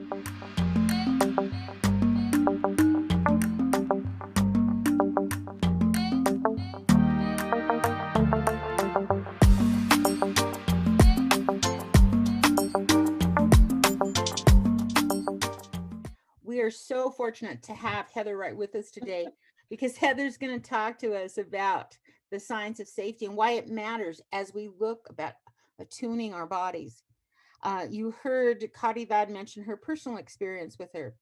We are so fortunate to have Heather Wright with us today because Heather's going to talk to us about the science of safety and why it matters as we look about attuning our bodies. You heard Caridad mention her personal experience with her.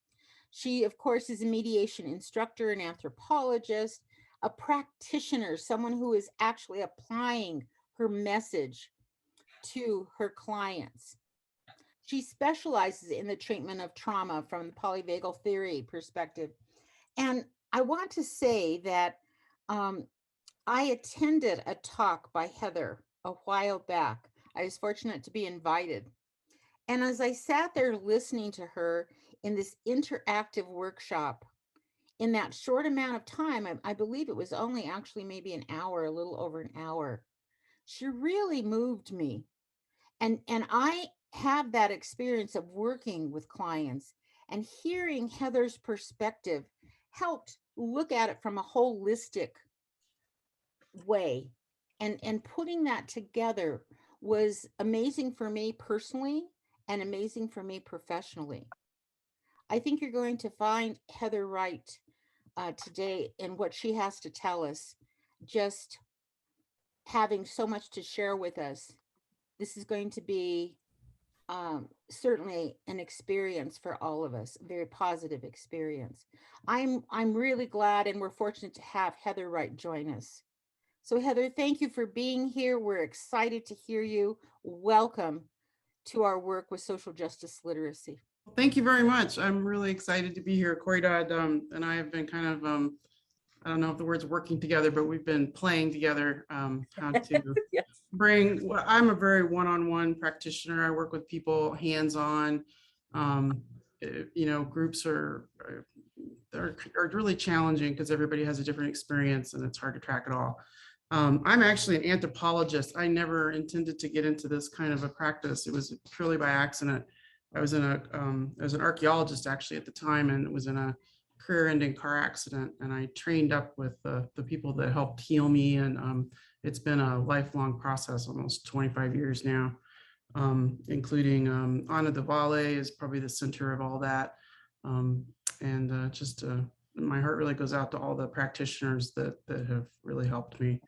She, of course, is a mediation instructor, an anthropologist, a practitioner, someone who is actually applying her message to her clients. She specializes in the treatment of trauma from the polyvagal theory perspective. And I want to say that I attended a talk by Heather a while back. I was fortunate to be invited. And as I sat there listening to her in this interactive workshop, in that short amount of time, I believe it was only actually maybe an hour, a little over an hour, she really moved me. And I have that experience of working with clients, and hearing Heather's perspective helped look at it from a holistic way. And putting that together was amazing for me personally and amazing for me professionally. I think you're going to find Heather Wright today and what she has to tell us, just having so much to share with us. This is going to be certainly an experience for all of us, a very positive experience. I'm really glad, and we're fortunate to have Heather Wright join us. So Heather, thank you for being here. We're excited to hear you. Welcome to our work with social justice literacy. Thank you very much. I'm really excited to be here. Caridad and I have been kind of, I don't know if the word's working together, but we've been playing together how to Yes. bring, well, I'm a very one-on-one practitioner. I work with people hands-on. Groups are really challenging because everybody has a different experience and it's hard to track it all. I'm actually an anthropologist. I never intended to get into this kind of a practice. It was purely by accident. I was an archaeologist actually at the time, and was in a career-ending car accident. And I trained up with the people that helped heal me. And it's been a lifelong process, almost 25 years now, including Ana de Valle is probably the center of all that. My heart really goes out to all the practitioners that have really helped me.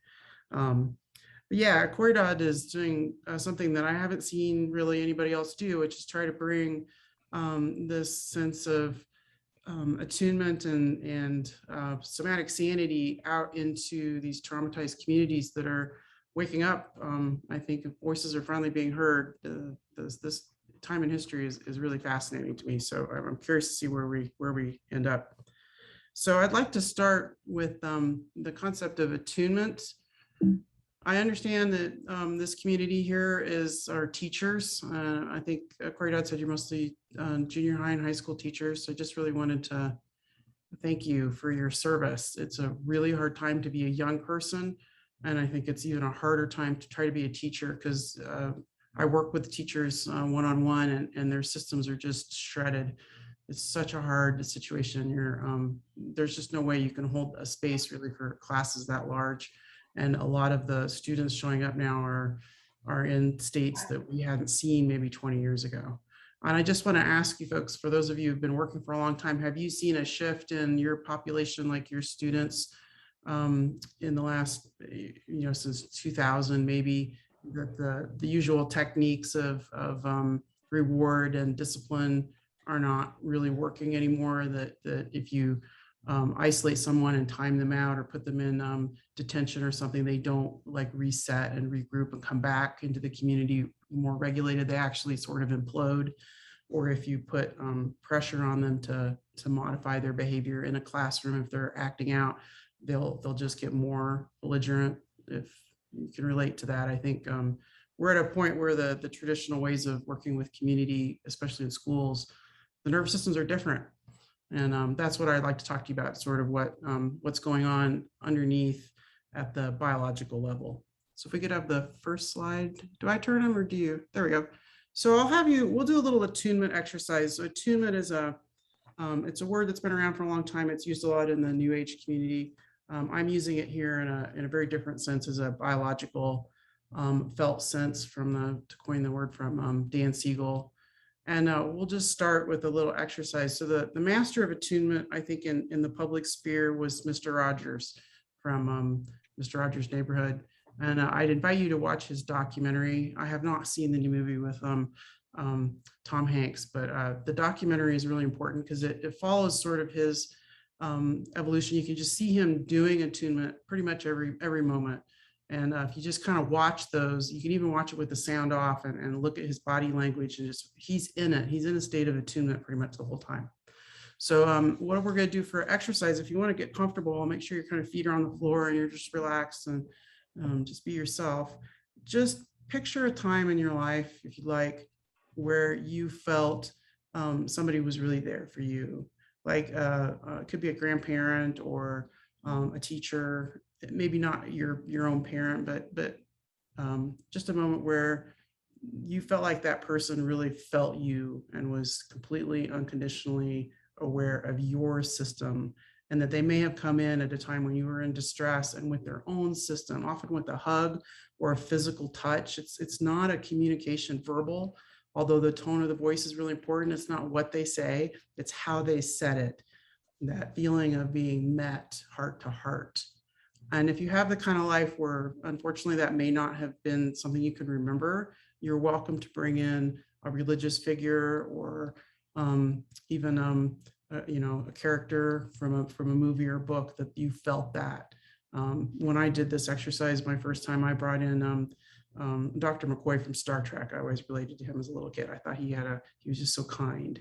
Caridad is doing something that I haven't seen really anybody else do, which is try to bring this sense of attunement and somatic sanity out into these traumatized communities that are waking up. I think voices are finally being heard. This time in history is really fascinating to me. So I'm curious to see where we end up. So I'd like to start with the concept of attunement. I understand that this community here is our teachers. I think Caridad said you're mostly junior high and high school teachers. So I just really wanted to thank you for your service. It's a really hard time to be a young person. And I think it's even a harder time to try to be a teacher, because I work with teachers one-on-one, and their systems are just shredded. It's such a hard situation. There's just no way you can hold a space really for classes that large. And a lot of the students showing up now are in states that we hadn't seen maybe 20 years ago. And I just want to ask you folks, for those of you who've been working for a long time, have you seen a shift in your population, like your students, in the last, since 2000, maybe, that the usual techniques of reward and discipline are not really working anymore, that if you isolate someone and time them out or put them in detention or something, they don't like reset and regroup and come back into the community more regulated, they actually sort of implode. Or if you put pressure on them to modify their behavior in a classroom, if they're acting out, they'll just get more belligerent. If you can relate to that, I think we're at a point where the traditional ways of working with community, especially in schools, the nervous systems are different. And that's what I'd like to talk to you about, sort of what's going on underneath at the biological level. So if we could have the first slide, do I turn them or do you? There we go. So we'll do a little attunement exercise. So attunement is it's a word that's been around for a long time. It's used a lot in the New Age community. I'm using it here in a very different sense, as a biological felt sense, to coin the word, from Dan Siegel. And we'll just start with a little exercise. So the master of attunement, I think, in the public sphere was Mr. Rogers from Mr. Rogers' Neighborhood. And I'd invite you to watch his documentary. I have not seen the new movie with Tom Hanks, but the documentary is really important because it follows sort of his evolution. You can just see him doing attunement pretty much every moment. And if you just kind of watch those, you can even watch it with the sound off and look at his body language, and just, he's in a state of attunement pretty much the whole time. So what we're going to do for exercise, if you want to get comfortable, I'll make sure your kind of feet are on the floor and you're just relaxed and just be yourself. Just picture a time in your life, if you like, where you felt somebody was really there for you. Like it could be a grandparent or a teacher, maybe not your own parent, but just a moment where you felt like that person really felt you and was completely unconditionally aware of your system, and that they may have come in at a time when you were in distress and with their own system, often with a hug or a physical touch. It's not a communication verbal, although the tone of the voice is really important. It's not what they say, it's how they said it. That feeling of being met heart to heart. And if you have the kind of life where, unfortunately, that may not have been something you can remember, you're welcome to bring in a religious figure or even a character from a movie or book that you felt that. When I did this exercise my first time, I brought in Dr. McCoy from Star Trek. I always related to him as a little kid. I thought he was just so kind,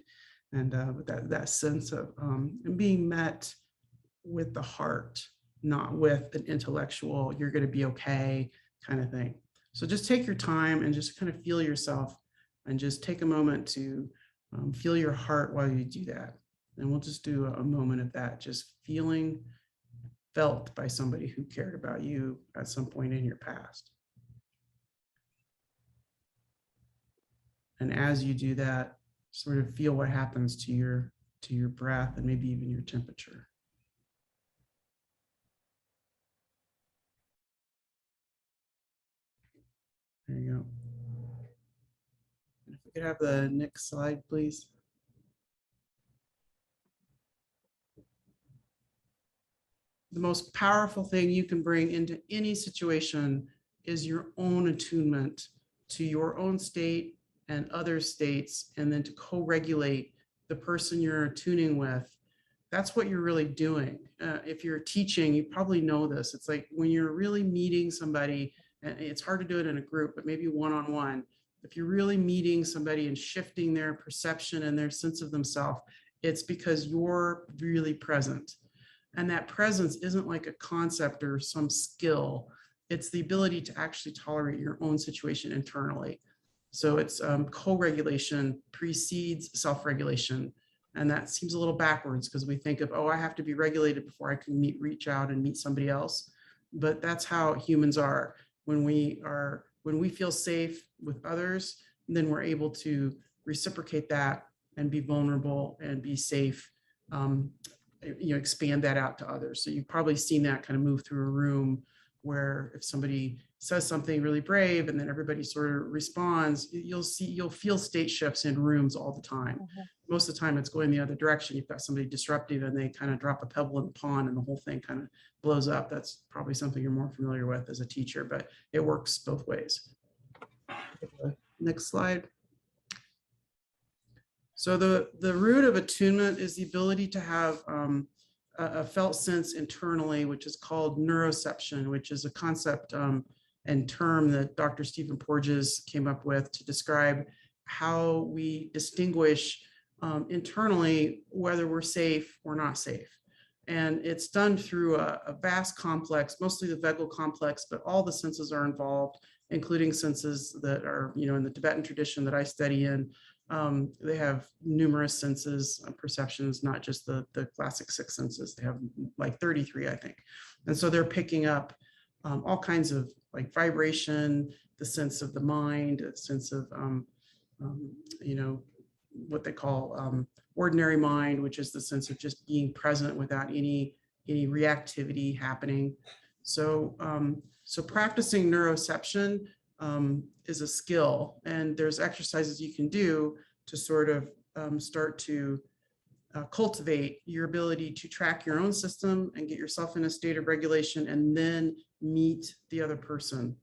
and that sense of being met with the heart, not with an intellectual, you're going to be okay kind of thing. So just take your time and just kind of feel yourself, and just take a moment to feel your heart while you do that. And we'll just do a moment of that, just feeling felt by somebody who cared about you at some point in your past. And as you do that, sort of feel what happens to your breath and maybe even your temperature. There you go. If we could have the next slide, please. The most powerful thing you can bring into any situation is your own attunement to your own state and other states, and then to co-regulate the person you're attuning with. That's what you're really doing. If you're teaching, you probably know this. It's like when you're really meeting somebody, and it's hard to do it in a group, but maybe one-on-one. If you're really meeting somebody and shifting their perception and their sense of themselves, it's because you're really present. And that presence isn't like a concept or some skill. It's the ability to actually tolerate your own situation internally. So it's co-regulation precedes self-regulation. And that seems a little backwards because we think of, oh, I have to be regulated before I can reach out and meet somebody else. But that's how humans are. When we feel safe with others, then we're able to reciprocate that and be vulnerable and be safe. Expand that out to others. So you've probably seen that kind of move through a room, where if somebody says something really brave and then everybody sort of responds, you'll feel state shifts in rooms all the time. Mm-hmm. Most of the time it's going the other direction. You've got somebody disruptive and they kind of drop a pebble in the pond and the whole thing kind of blows up. That's probably something you're more familiar with as a teacher, but it works both ways. Next slide. So the root of attunement is the ability to have a felt sense internally, which is called neuroception, which is a concept and term that Dr. Stephen Porges came up with to describe how we distinguish internally whether we're safe or not safe. And it's done through a vast complex, mostly the vagal complex, but all the senses are involved, including senses that are, in the Tibetan tradition that I study in. They have numerous senses, perceptions, not just the classic 6 senses. They have like 33, I think. And so they're picking up all kinds of like vibration, the sense of the mind, a sense of you know, what they call ordinary mind, which is the sense of just being present without any reactivity happening. So, so practicing neuroception is a skill, and there's exercises you can do to sort of start to cultivate your ability to track your own system and get yourself in a state of regulation, and then meet the other person.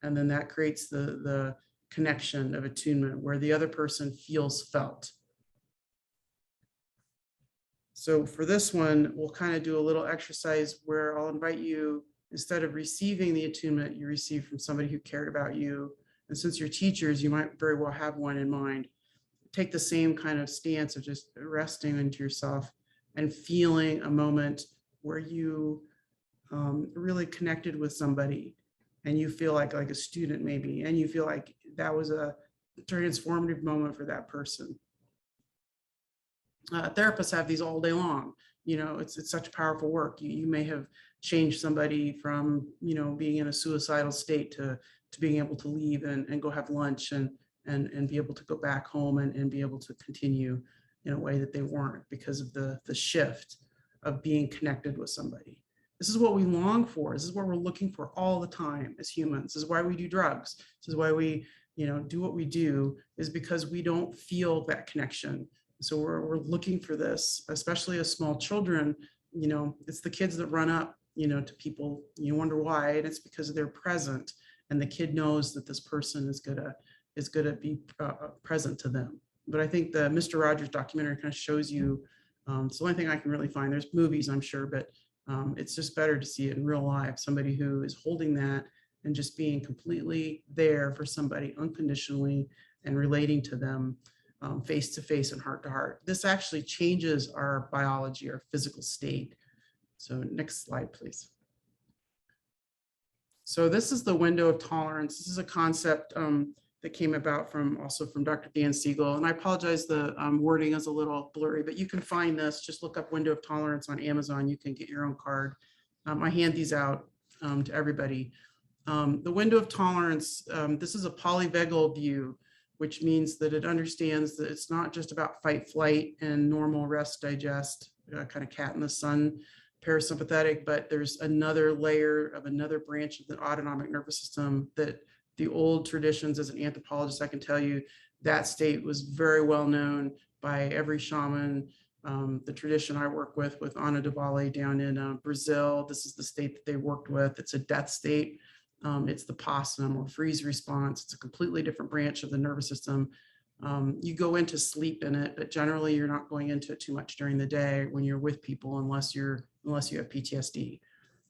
And then that creates the connection of attunement where the other person feels felt. So for this one, we'll kind of do a little exercise where I'll invite you, instead of receiving the attunement you receive from somebody who cared about you, and since you're teachers, you might very well have one in mind, take the same kind of stance of just resting into yourself and feeling a moment where you really connected with somebody, and you feel like a student maybe, and you feel like that was a transformative moment for that person. Therapists have these all day long. You know, it's such powerful work. You may have changed somebody from, you know, being in a suicidal state to being able to leave and go have lunch and be able to go back home and be able to continue in a way that they weren't, because of the shift of being connected with somebody. This is what we long for. This is what we're looking for all the time as humans. This is why we do drugs. This is why we, you know, do what we do, is because we don't feel that connection. So we're looking for this, especially as small children. You know, it's the kids that run up, you know, to people. You wonder why, and it's because they're present, and the kid knows that this person is gonna be present to them. But I think the Mr. Rogers documentary kind of shows you. It's the only thing I can really find. There's movies, I'm sure, but it's just better to see it in real life. Somebody who is holding that and just being completely there for somebody unconditionally and relating to them face to face and heart to heart. This actually changes our biology, our physical state. So next slide, please. So this is the window of tolerance. This is a concept that came about also from Dr. Dan Siegel. And I apologize, the wording is a little blurry, but you can find this. Just look up window of tolerance on Amazon. You can get your own card. I hand these out to everybody. The window of tolerance, this is a polyvagal view, which means that it understands that it's not just about fight, flight, and normal rest, digest, kind of cat in the sun, parasympathetic, but there's another layer of another branch of the autonomic nervous system that the old traditions, as an anthropologist, I can tell you that state was very well known by every shaman. The tradition I work with Ana de Valle down in Brazil, this is the state that they worked with. It's a death state. It's the possum or freeze response. It's a completely different branch of the nervous system. You go into sleep in it, but generally you're not going into it too much during the day when you're with people, unless you have PTSD.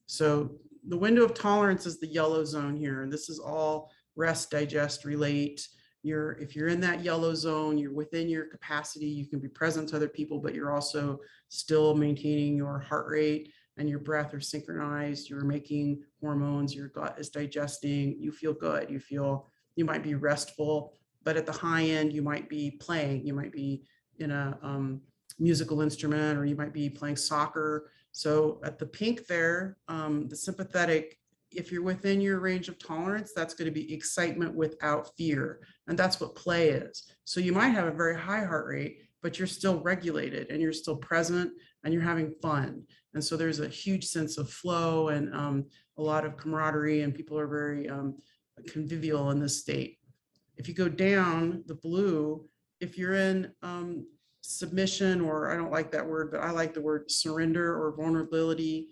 So the window of tolerance is the yellow zone here, and this is all rest, digest, relate. If you're in that yellow zone, you're within your capacity. You can be present to other people, but you're also still maintaining your heart rate and your breath are synchronized. You're making hormones. Your gut is digesting. You feel good. You might be restful, but at the high end, you might be playing. You might be in a musical instrument, or you might be playing soccer. So at the pink there, the sympathetic, if you're within your range of tolerance, that's going to be excitement without fear. And that's what play is. So you might have a very high heart rate, but you're still regulated and you're still present and you're having fun. And so there's a huge sense of flow and a lot of camaraderie, and people are very convivial in this state. If you go down the blue, if you're in submission, or I don't like that word, but I like the word surrender or vulnerability.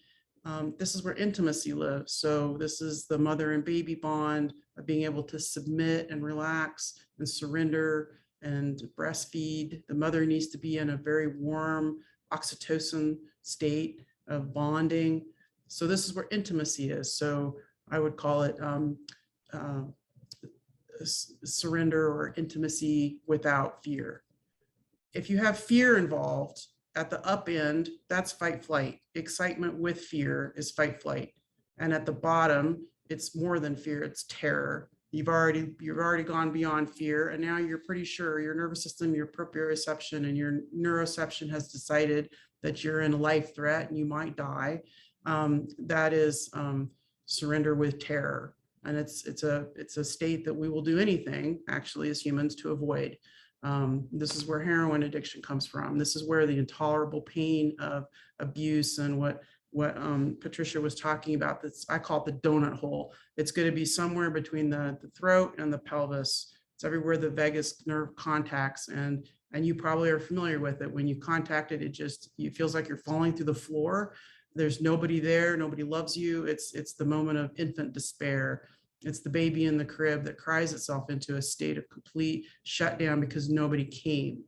This is where intimacy lives. So this is the mother and baby bond of being able to submit and relax and surrender and breastfeed. The mother needs to be in a very warm oxytocin state of bonding. So this is where intimacy is. So I would call it surrender or intimacy without fear. If you have fear involved at the up end, that's fight flight. Excitement with fear is fight flight. And at the bottom, it's more than fear, it's terror. You've already gone beyond fear, and now you're pretty sure your nervous system, your proprioception, and your neuroception has decided that you're in a life threat and you might die. That is surrender with terror. And it's a state that we will do anything actually as humans to avoid. This is where heroin addiction comes from. This is where the intolerable pain of abuse and what Patricia was talking about, that's, I call it the donut hole. It's going to be somewhere between the throat and the pelvis. It's everywhere the vagus nerve contacts, and you probably are familiar with it. When you contact it, it feels like you're falling through the floor. There's nobody there, nobody loves you. It's the moment of infant despair. It's the baby in the crib that cries itself into a state of complete shutdown because nobody came.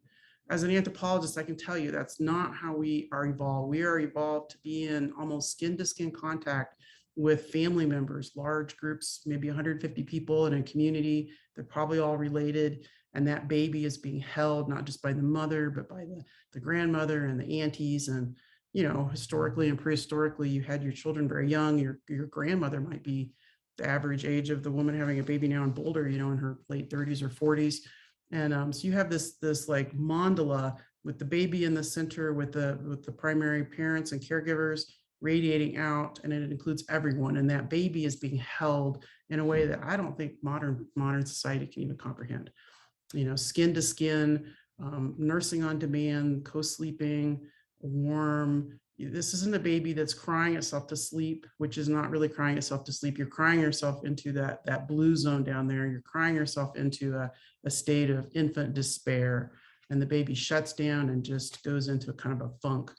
As an anthropologist, I can tell you that's not how we are evolved. We are evolved to be in almost skin to skin contact with family members, large groups, maybe 150 people in a community. They're probably all related. And that baby is being held not just by the mother, but by the grandmother and the aunties. And, you know, historically and prehistorically, you had your children very young. Your grandmother might be the average age of the woman having a baby now in Boulder, you know, in her late 30s or 40s. And so you have this like mandala with the baby in the center, with the primary parents and caregivers radiating out, and it includes everyone. And that baby is being held in a way that I don't think modern society can even comprehend. You know, skin to skin, nursing on demand, co-sleeping, warm. This isn't a baby that's crying itself to sleep, which is not really crying itself to sleep. You're crying yourself into that blue zone down there. You're crying yourself into a state of infant despair, and the baby shuts down and just goes into a kind of a funk.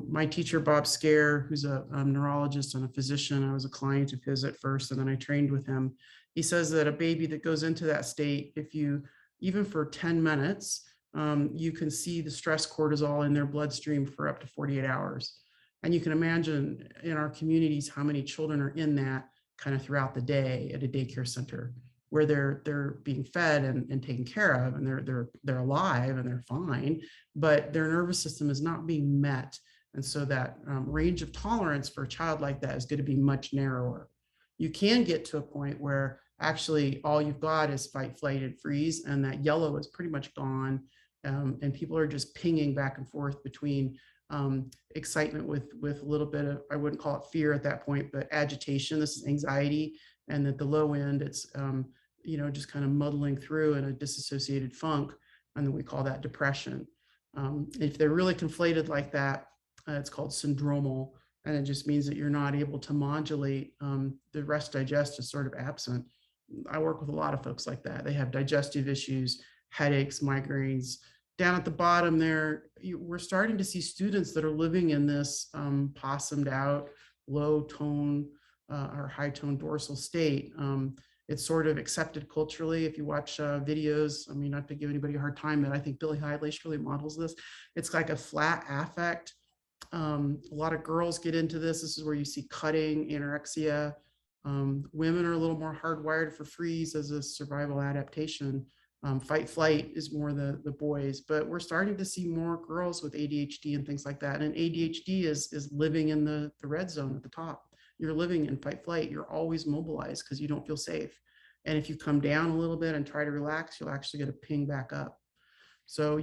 My teacher, Bob Scare, who's a neurologist and a physician, I was a client of his at first, and then I trained with him. He says that a baby that goes into that state, if you, even for 10 minutes, you can see the stress cortisol in their bloodstream for up to 48 hours. And you can imagine in our communities how many children are in that kind of throughout the day at a daycare center, where they're being fed and taken care of, and they're alive and they're fine, but their nervous system is not being met. And so that range of tolerance for a child like that is going to be much narrower. You can get to a point where actually all you've got is fight, flight, and freeze, and that yellow is pretty much gone. And people are just pinging back and forth between excitement with a little bit of, I wouldn't call it fear at that point, but agitation. This is anxiety. And at the low end, it's, you know, just kind of muddling through in a disassociated funk. And then we call that depression. If they're really conflated like that, it's called syndromal. And it just means that you're not able to modulate. The rest digest is sort of absent. I work with a lot of folks like that. They have digestive issues, headaches, migraines. Down at the bottom there, we're starting to see students that are living in this possumed out, low tone or high tone dorsal state. It's sort of accepted culturally. If you watch videos, I mean, not to give anybody a hard time, but I think Billie Eilish really models this. It's like a flat affect. A lot of girls get into this. This is where you see cutting, anorexia. Women are a little more hardwired for freeze as a survival adaptation. Fight flight is more the boys, but we're starting to see more girls with ADHD and things like that. And ADHD is living in the red zone at the top. You're living in fight flight. You're always mobilized because you don't feel safe. And if you come down a little bit and try to relax, you'll actually get a ping back up. So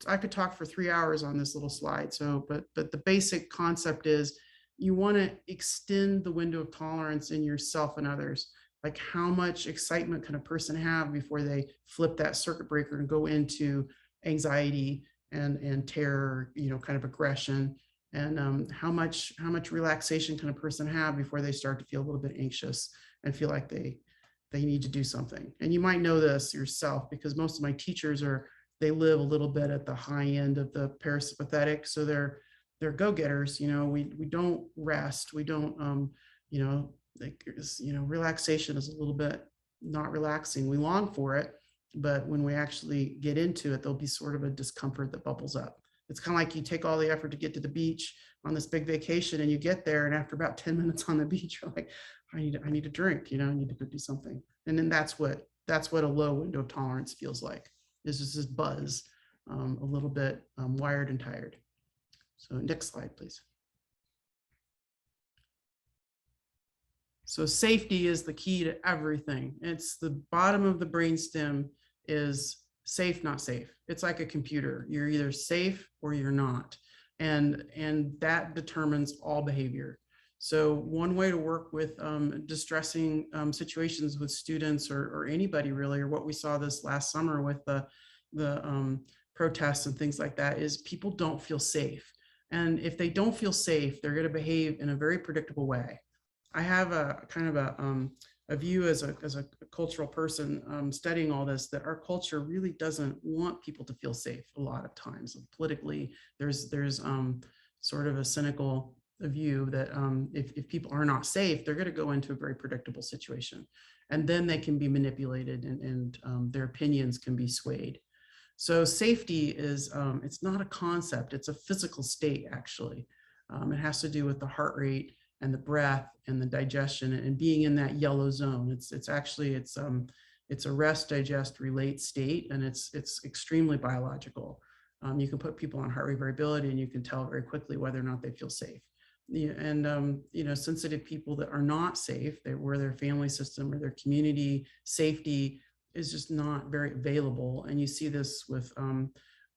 I could talk for 3 hours on this little slide. So, but the basic concept is you want to extend the window of tolerance in yourself and others. Like, how much excitement can a person have before they flip that circuit breaker and go into anxiety and terror, you know, kind of aggression, and how much relaxation can a person have before they start to feel a little bit anxious and feel like they need to do something. And you might know this yourself because most of my teachers they live a little bit at the high end of the parasympathetic, so they're go-getters. You know, we don't rest, we don't you know, like, you know, relaxation is a little bit not relaxing. We long for it, but when we actually get into it, there'll be sort of a discomfort that bubbles up. It's kind of like you take all the effort to get to the beach on this big vacation, and you get there, and after about 10 minutes on the beach, you're like, I need a drink, you know, I need to go do something. And then that's what a low window of tolerance feels like. It's just this buzz, a little bit wired and tired. So next slide, please. So safety is the key to everything. It's the bottom of the brainstem is safe, not safe. It's like a computer. You're either safe or you're not. And that determines all behavior. So one way to work with distressing situations with students or anybody really, or what we saw this last summer with the protests and things like that, is people don't feel safe. And if they don't feel safe, they're going to behave in a very predictable way. I have a kind of a view as a cultural person studying all this, that our culture really doesn't want people to feel safe a lot of times. Politically, there's sort of a cynical view that if people are not safe, they're going to go into a very predictable situation, and then they can be manipulated and their opinions can be swayed. So safety is, it's not a concept, it's a physical state actually. It has to do with the heart rate and the breath and the digestion and being in that yellow zone. It's actually, it's a rest, digest, relate state, and it's extremely biological. You can put people on heart rate variability and you can tell very quickly whether or not they feel safe. And sensitive people that are not safe, where their family system or their community safety is just not very available. And you see this with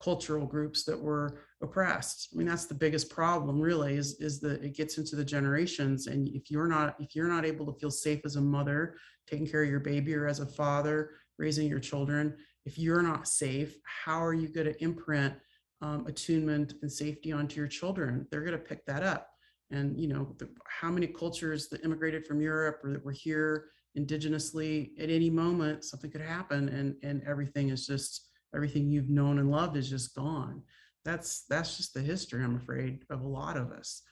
cultural groups that were oppressed. I mean, that's the biggest problem really, is that it gets into the generations. And if you're not able to feel safe as a mother taking care of your baby, or as a father raising your children, if you're not safe, how are you going to imprint attunement and safety onto your children? They're going to pick that up. And how many cultures that immigrated from Europe or that were here indigenously, at any moment something could happen, and everything you've known and loved is just gone. That's just the history, I'm afraid, of a lot of us.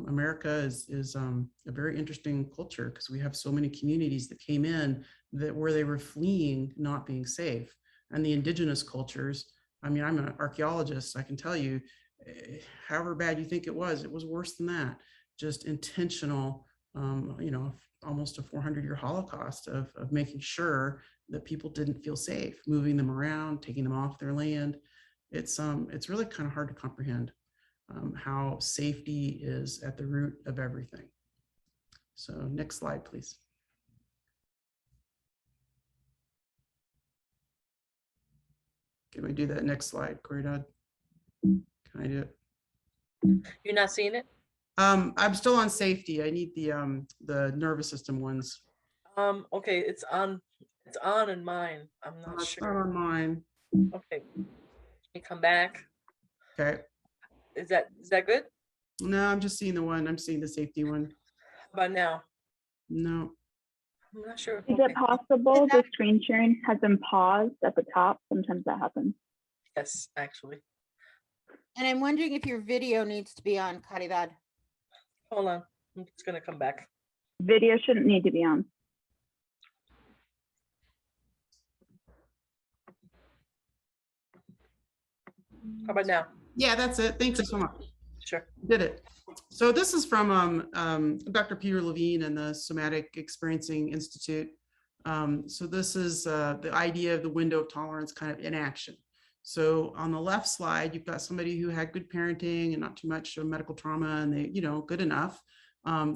America is a very interesting culture, because we have so many communities that came in where they were fleeing not being safe. And the indigenous cultures, I mean, I'm an archaeologist, I can tell you, however bad you think it was worse than that. Just intentional, almost a 400-year Holocaust of making sure that people didn't feel safe, moving them around, taking them off their land. It's really kind of hard to comprehend how safety is at the root of everything. So next slide, please. Can we do that next slide, Corridad? Can I do it? You're not seeing it? I'm still on safety. I need the nervous system ones. Okay, it's on in mine. I'm not It's sure. not on mine. Okay. You come back. Okay. Is that good? No, I'm just seeing the one. I'm seeing the safety one. How about now? No. I'm not sure. Is it possible the screen sharing has been paused at the top? Sometimes that happens. Yes, actually. And I'm wondering if your video needs to be on, Caridad. Hold on. I'm just gonna come back. Video shouldn't need to be on. How about now? Yeah, that's it. Thank you so much. Sure. Did it. So this is from Dr. Peter Levine and the Somatic Experiencing Institute. So this is the idea of the window of tolerance kind of in action. So on the left slide, you've got somebody who had good parenting and not too much medical trauma, and they, good enough.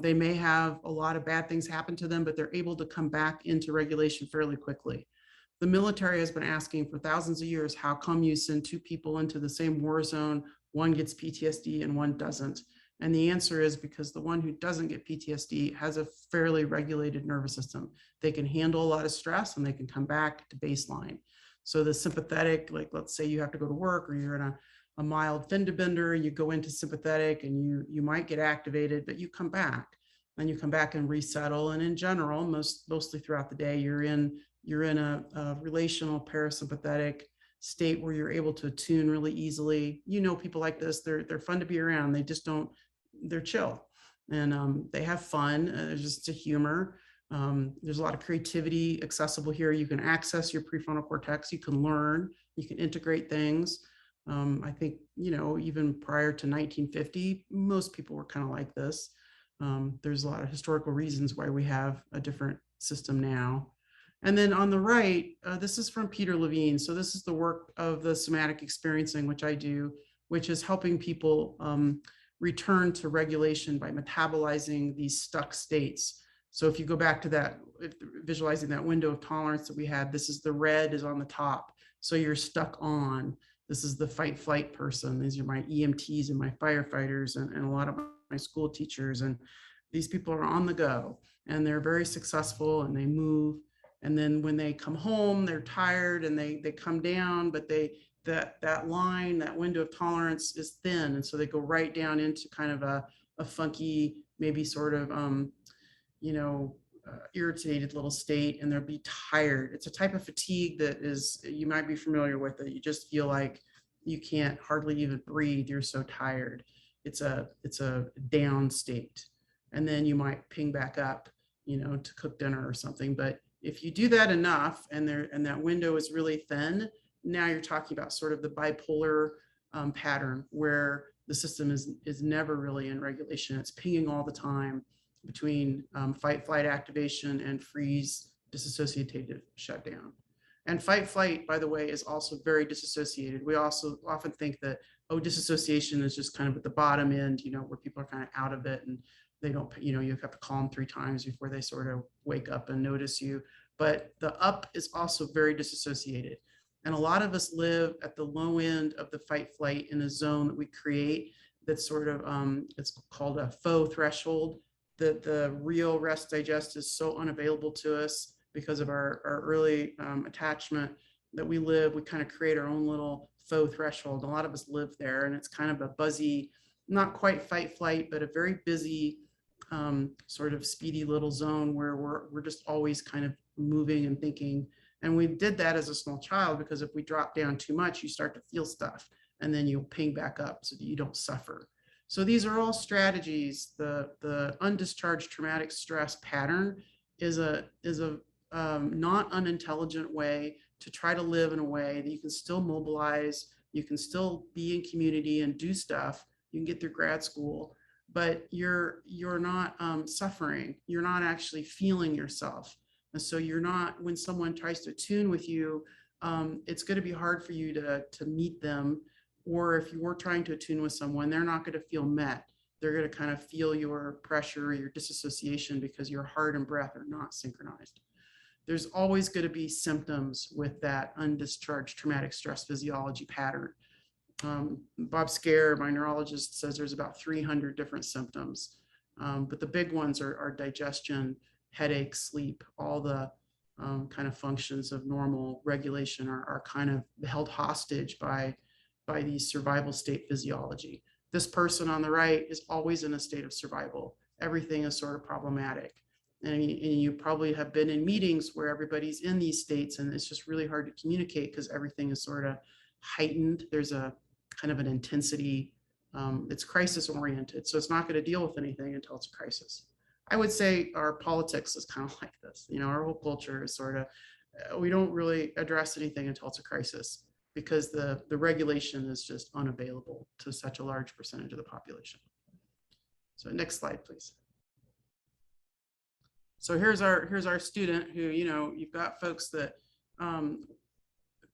They may have a lot of bad things happen to them, but they're able to come back into regulation fairly quickly. The military has been asking for thousands of years, how come you send two people into the same war zone, one gets PTSD and one doesn't? And the answer is because the one who doesn't get PTSD has a fairly regulated nervous system. They can handle a lot of stress and they can come back to baseline. So the sympathetic, like let's say you have to go to work or you're in a mild fender bender, you go into sympathetic and you might get activated, but you come back and you come back and resettle. And in general, mostly throughout the day, you're in a relational parasympathetic state where you're able to attune really easily. People like this, they're fun to be around. They just don't, they're chill and they have fun. There's just a humor. There's a lot of creativity accessible here. You can access your prefrontal cortex. You can learn, you can integrate things. I think, even prior to 1950, most people were kind of like this. There's a lot of historical reasons why we have a different system now. And then on the right, this is from Peter Levine. So this is the work of the somatic experiencing, which I do, which is helping people return to regulation by metabolizing these stuck states. So if you go back to that, visualizing that window of tolerance that we had, this is the red is on the top. So you're stuck on. This is the fight flight person. These are my EMTs and my firefighters and a lot of my school teachers. And These people are on the go and they're very successful and they move. And then when they come home, they're tired and they come down, but that line, that window of tolerance is thin. And so they go right down into kind of a funky, maybe sort of, irritated little state, and they'll be tired. It's a type of fatigue that is, you might be familiar with it. You just feel like you can't hardly even breathe. You're so tired. It's a down state. And then you might ping back up, to cook dinner or something. But if you do that enough and that window is really thin, now you're talking about sort of the bipolar pattern where the system is never really in regulation. It's pinging all the time between fight flight activation and freeze disassociative shutdown. And fight flight, by the way, is also very disassociated. We also often think that, disassociation is just kind of at the bottom end, where people are kind of out of it and they don't, you have to call them 3 times before they sort of wake up and notice you. But the up is also very disassociated. And a lot of us live at the low end of the fight flight in a zone that we create that's sort of, it's called a faux threshold. The real rest digest is so unavailable to us because of our early attachment that we kind of create our own little faux threshold. A lot of us live there, and it's kind of a buzzy, not quite fight flight, but a very busy sort of speedy little zone where we're just always kind of moving and thinking. And we did that as a small child because if we drop down too much, you start to feel stuff and then you'll ping back up so that you don't suffer. So these are all strategies. The undischarged traumatic stress pattern is a not unintelligent way to try to live in a way that you can still mobilize, you can still be in community and do stuff, you can get through grad school, but you're not suffering, you're not actually feeling yourself. And so you're not, when someone tries to attune with you, it's going to be hard for you to meet them. Or if you were trying to attune with someone, they're not going to feel met. They're going to kind of feel your pressure, your disassociation, because your heart and breath are not synchronized. There's always going to be symptoms with that undischarged traumatic stress physiology pattern. Bob Scare, my neurologist, says there's about 300 different symptoms, but the big ones are digestion, headache, sleep, all the kind of functions of normal regulation are kind of held hostage by the survival state physiology. This person on the right is always in a state of survival. Everything is sort of problematic. And you probably have been in meetings where everybody's in these states and it's just really hard to communicate because everything is sort of heightened. There's a kind of an intensity. It's crisis oriented. So it's not going to deal with anything until it's a crisis. I would say our politics is kind of like this. Our whole culture is sort of, we don't really address anything until it's a crisis because the regulation is just unavailable to such a large percentage of the population. So next slide, please. So here's our student who, you've got folks that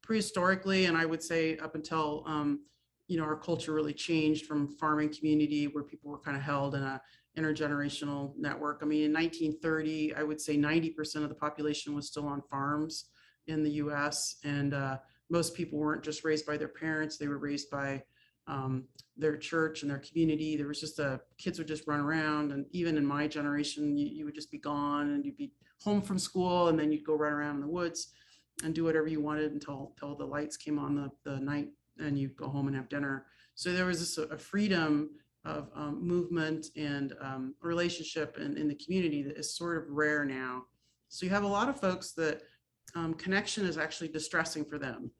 prehistorically, and I would say up until, our culture really changed from farming community where people were kind of held in a intergenerational network. I mean, in 1930, I would say 90% of the population was still on farms in the US. And most people weren't just raised by their parents, they were raised by their church and their community. There was just kids would just run around. And even in my generation, you would just be gone and you'd be home from school and then you'd go run around in the woods and do whatever you wanted until the lights came on the night and you go home and have dinner. So there was a freedom of movement and relationship in the community that is sort of rare now. So you have a lot of folks that connection is actually distressing for them.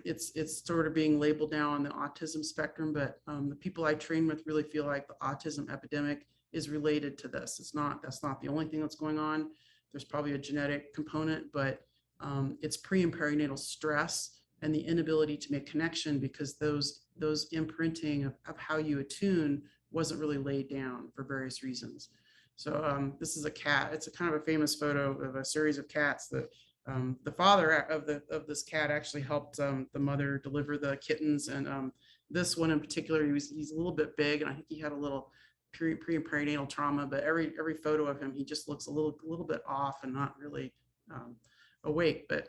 It's sort of being labeled now on the autism spectrum, but the people I train with really feel like the autism epidemic is related to this. That's not the only thing that's going on. There's probably a genetic component, but it's pre and perinatal stress and the inability to make connection because those imprinting of how you attune wasn't really laid down for various reasons. So this is a cat. It's a kind of a famous photo of a series of cats that the father of this cat actually helped the mother deliver the kittens. And this one in particular, he's a little bit big, and I think he had a little pre and perinatal trauma. But every photo of him, he just looks a little bit off and not really awake. But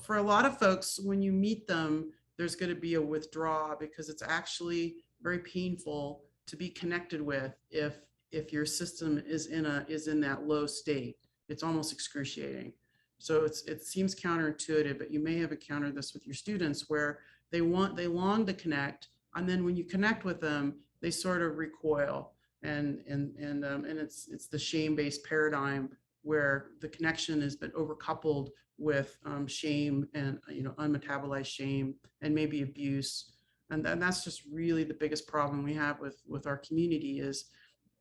for a lot of folks, when you meet them, there's going to be a withdrawal because it's actually very painful to be connected with if if your system is in that low state. It's almost excruciating. So it seems counterintuitive, but you may have encountered this with your students where they long to connect, and then when you connect with them, they sort of recoil, and it's the shame-based paradigm where the connection has been overcoupled with shame and unmetabolized shame and maybe abuse, and that's just really the biggest problem we have with our community is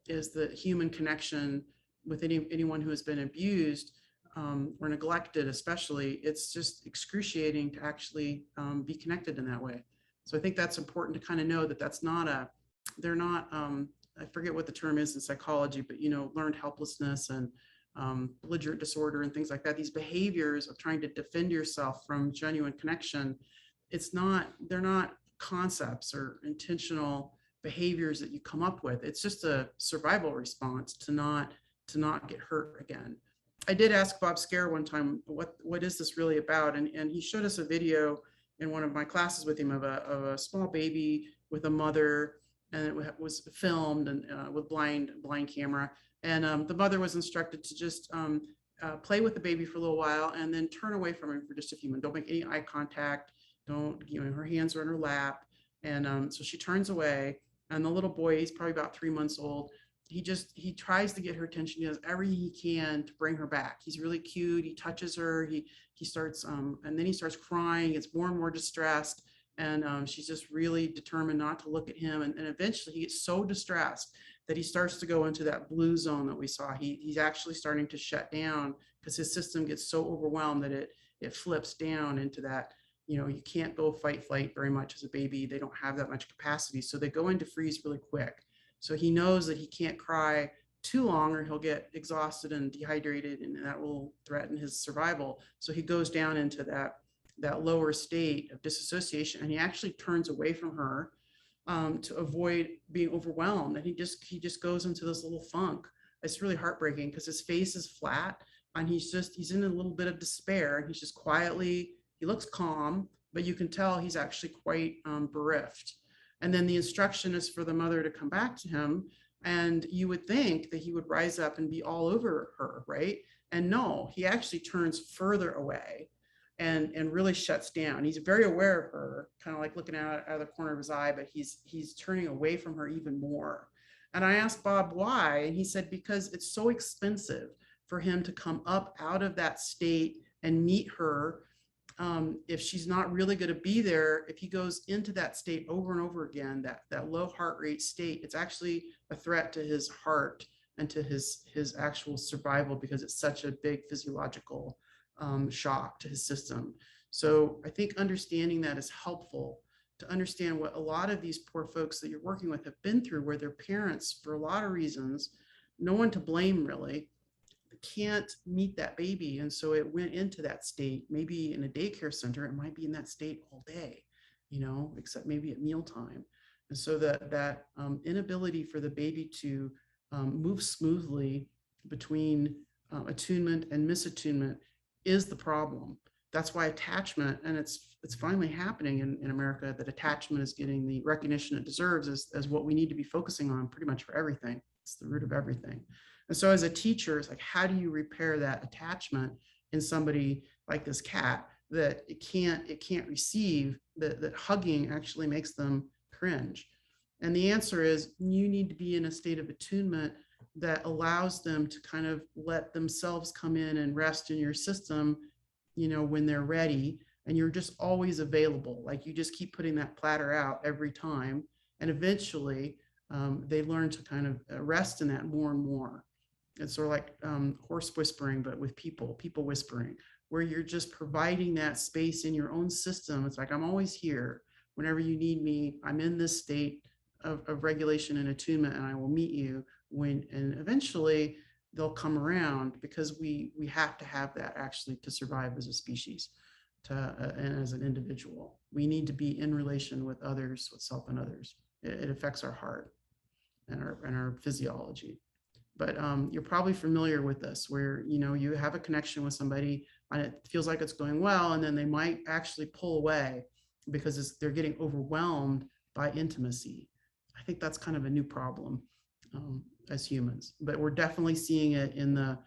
the human connection with anyone who has been abused or neglected, especially. It's just excruciating to actually be connected in that way. So I think that's important to kind of know that that's not they're not, I forget what the term is in psychology, but learned helplessness and belligerent disorder and things like that. These behaviors of trying to defend yourself from genuine connection, they're not concepts or intentional behaviors that you come up with. It's just a survival response to not get hurt again. I did ask Bob Scare one time, what is this really about? And he showed us a video in one of my classes with him of a small baby with a mother, and it was filmed and with blind camera. And the mother was instructed to just play with the baby for a little while and then turn away from him for just a few minutes. Don't make any eye contact. Don't, her hands are in her lap. And so she turns away, and the little boy, he's probably about 3 months old. He tries to get her attention. He does everything he can to bring her back. He's really cute. He touches her. He starts, and then he starts crying. Gets more and more distressed. And she's just really determined not to look at him. And eventually he gets so distressed that he starts to go into that blue zone that we saw. He's actually starting to shut down because his system gets so overwhelmed that it flips down into that, you can't go fight, flight very much as a baby. They don't have that much capacity. So they go into freeze really quick. So he knows that he can't cry too long or he'll get exhausted and dehydrated, and that will threaten his survival. So he goes down into that lower state of disassociation, and he actually turns away from her to avoid being overwhelmed. And he just goes into this little funk. It's really heartbreaking because his face is flat and he's in a little bit of despair, and he's just quietly, he looks calm, but you can tell he's actually quite bereft. And then the instruction is for the mother to come back to him. And you would think that he would rise up and be all over her, right? And no, he actually turns further away and really shuts down. He's very aware of her, kind of like looking out of the corner of his eye, but he's turning away from her even more. And I asked Bob why, and he said because it's so expensive for him to come up out of that state and meet her. If she's not really going to be there, if he goes into that state over and over again, that low heart rate state, it's actually a threat to his heart and to his actual survival, because it's such a big physiological shock to his system. So I think understanding that is helpful to understand what a lot of these poor folks that you're working with have been through, where their parents, for a lot of reasons, no one to blame really, can't meet that baby. And so it went into that state. Maybe in a daycare center, it might be in that state all day, except maybe at mealtime. And so that inability for the baby to move smoothly between attunement and misattunement is the problem. That's why attachment, and it's finally happening in America, that attachment is getting the recognition it deserves as what we need to be focusing on pretty much for everything. It's the root of everything. And so as a teacher, it's like, how do you repair that attachment in somebody like this cat that it can't receive, that hugging actually makes them cringe? And the answer is, you need to be in a state of attunement that allows them to kind of let themselves come in and rest in your system, when they're ready. And you're just always available. Like, you just keep putting that platter out every time. And eventually they learn to kind of rest in that more and more. It's sort of like horse whispering, but with people whispering, where you're just providing that space in your own system. It's like, I'm always here. Whenever you need me, I'm in this state of regulation and attunement, and I will meet you and eventually they'll come around, because we have to have that actually to survive as a species, and as an individual. We need to be in relation with others, with self and others. It affects our heart and our physiology. But you're probably familiar with this, where you have a connection with somebody and it feels like it's going well, and then they might actually pull away because they're getting overwhelmed by intimacy. I think that's kind of a new problem. as humans. But we're definitely seeing it in the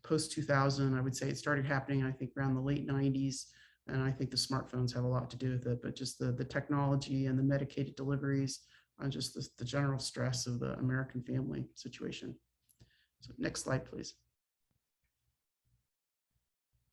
post 2000. I would say it started happening, I think, around the late 90s. And I think the smartphones have a lot to do with it, but just the technology and the medicated deliveries on just the general stress of the American family situation. So next slide, please.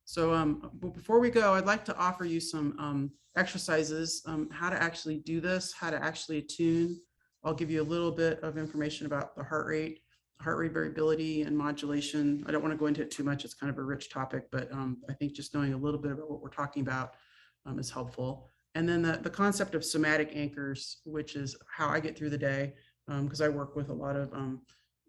So before we go, I'd like to offer you some exercises, how to actually do this, how to actually attune. I'll give you a little bit of information about the heart rate variability and modulation. I don't want to go into it too much. It's kind of a rich topic, but I think just knowing a little bit about what we're talking about is helpful. And then the concept of somatic anchors, which is how I get through the day, because I work with a lot of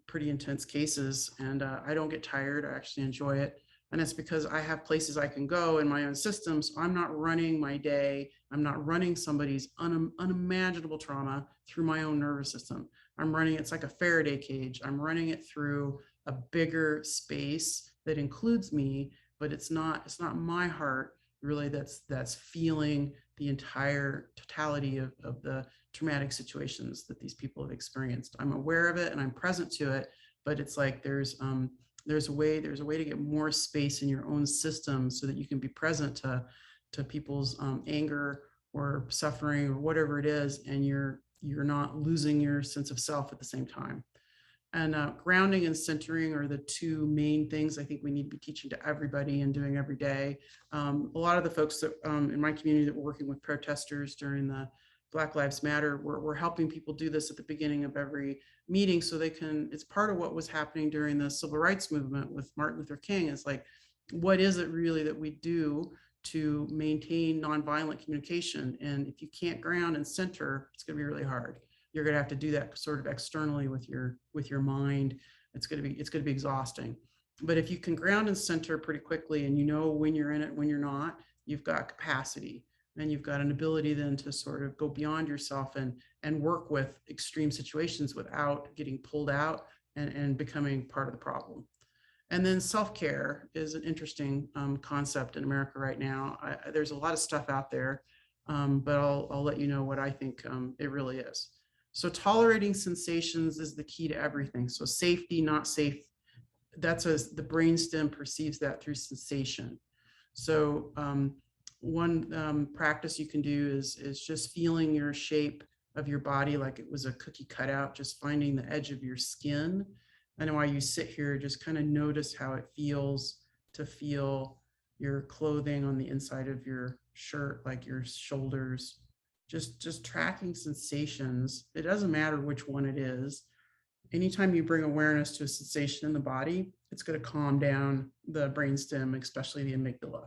pretty intense cases, and I don't get tired. I actually enjoy it. And it's because I have places I can go in my own system. So I'm not running my day. I'm not running somebody's unimaginable trauma through my own nervous system. I'm running, it's like a Faraday cage. I'm running it through a bigger space that includes me, but it's not my heart really that's feeling the entire totality of the traumatic situations that these people have experienced. I'm aware of it and I'm present to it, but it's like there's a way to get more space in your own system so that you can be present to people's anger or suffering or whatever it is, and you're not losing your sense of self at the same time. And grounding and centering are the two main things I think we need to be teaching to everybody and doing every day. A lot of the folks that in my community that were working with protesters during the Black Lives Matter, we're helping people do this at the beginning of every meeting so they can, it's part of what was happening during the civil rights movement with Martin Luther King. Is like, what is it really that we do to maintain nonviolent communication? And if you can't ground and center, it's going to be really hard. You're going to have to do that sort of externally with your mind. It's going to be exhausting. But if you can ground and center pretty quickly, and you know when you're in it, when you're not, you've got capacity. And you've got an ability then to sort of go beyond yourself and work with extreme situations without getting pulled out and becoming part of the problem. And then self-care is an interesting concept in America right now. There's a lot of stuff out there, but I'll let you know what I think it really is. So tolerating sensations is the key to everything. So safety, not safe, that's as the brainstem perceives that through sensation. So one practice you can do is just feeling your shape of your body like it was a cookie cutout, just finding the edge of your skin. And while you sit here, just kind of notice how it feels to feel your clothing on the inside of your shirt, like your shoulders, just tracking sensations. It doesn't matter which one it is. Anytime you bring awareness to a sensation in the body, it's going to calm down the brainstem, especially the amygdala.